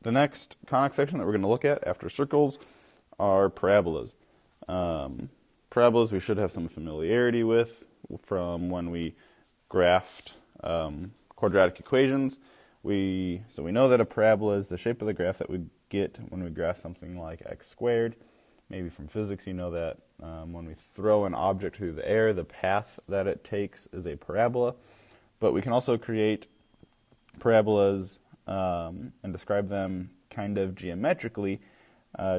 The next conic section that we're going to look at after circles are parabolas. Parabolas we should have some familiarity with from when we graphed quadratic equations. So we know that a parabola is the shape of the graph that we get when we graph something like x squared. Maybe from physics you know that when we throw an object through the air, the path that it takes is a parabola. But we can also create parabolas and describe them kind of geometrically,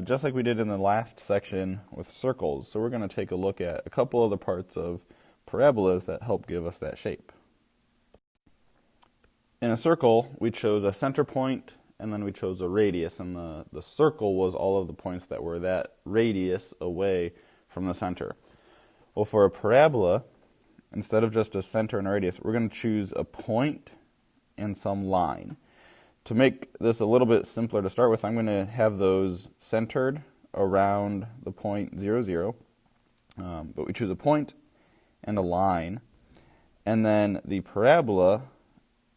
just like we did in the last section with circles. So we're going to take a look at a couple of the parts of parabolas that help give us that shape. In a circle, we chose a center point, and then we chose a radius, and the circle was all of the points that were that radius away from the center. Well, for a parabola, instead of just a center and a radius, we're going to choose a point and some line. To make this a little bit simpler to start with, I'm going to have those centered around the point 0, 0. But we choose a point and a line, and then the parabola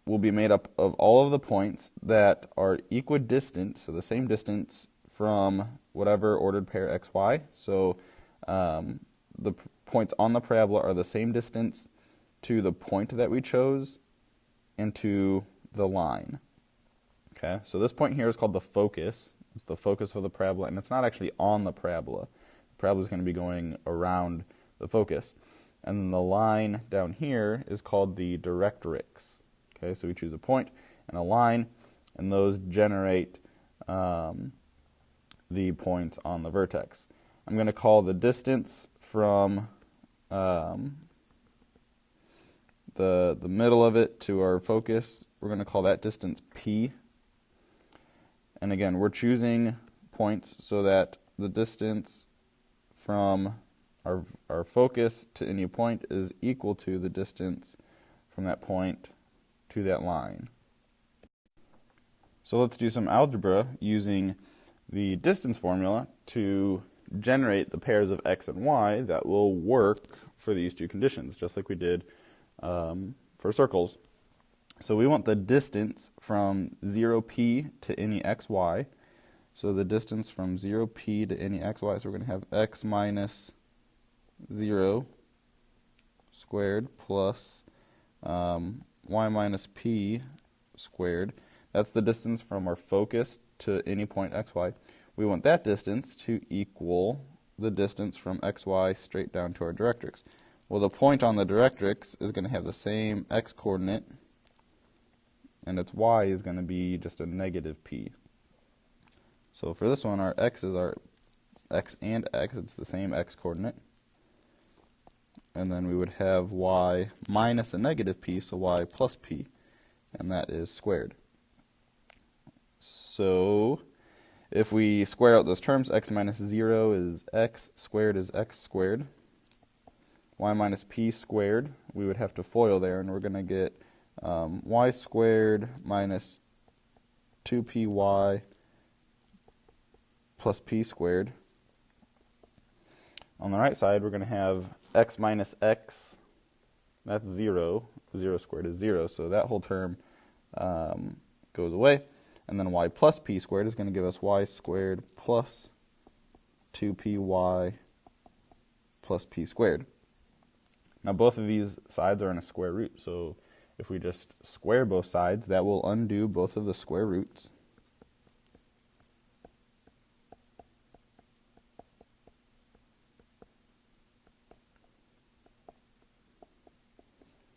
will be made up of all of the points that are equidistant, so the same distance from whatever ordered pair xy. So the points on the parabola are the same distance to the point that we chose and to the line. Okay, so this point here is called the focus. It's the focus of the parabola, and it's not actually on the parabola. The parabola is going to be going around the focus. And then the line down here is called the directrix. Okay, so we choose a point and a line, and those generate the points on the vertex. I'm going to call the distance from the middle of it to our focus, we're going to call that distance P. And again, we're choosing points so that the distance from our focus to any point is equal to the distance from that point to that line. So let's do some algebra using the distance formula to generate the pairs of x and y that will work for these two conditions, just like we did for circles. So we want the distance from 0p to any xy. So the distance from 0p to any xy, so we're going to have x minus 0 squared plus y minus p squared. That's the distance from our focus to any point xy. We want that distance to equal the distance from xy straight down to our directrix. Well, the point on the directrix is going to have the same x coordinate, and its y is going to be just a negative p. So for this one, our x is our x and x. It's the same x coordinate. And then we would have y minus a negative p, so y plus p, and that is squared. So if we square out those terms, x minus 0 is x squared is x squared. Y minus p squared, we would have to FOIL there, and we're going to get y squared minus 2py plus p squared. On the right side, we're going to have x minus x, that's 0. 0 squared is 0, so that whole term goes away. And then y plus p squared is going to give us y squared plus 2py plus p squared. Now both of these sides are in a square root, so if we just square both sides, that will undo both of the square roots.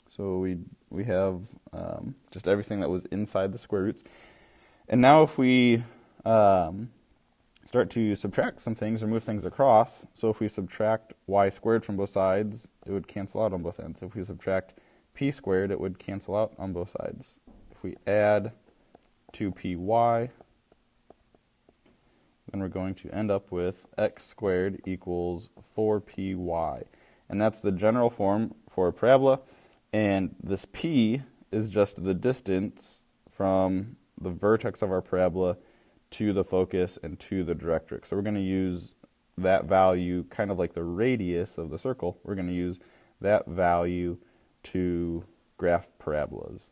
So we have just everything that was inside the square roots. And now if we start to subtract some things or move things across, so if we subtract y squared from both sides, it would cancel out on both ends. If we subtract p squared, it would cancel out on both sides. If we add 2py, then we're going to end up with x squared equals 4py. And that's the general form for a parabola. And this p is just the distance from the vertex of our parabola to the focus and to the directrix. So we're going to use that value, kind of like the radius of the circle. We're going to use that value to graph parabolas.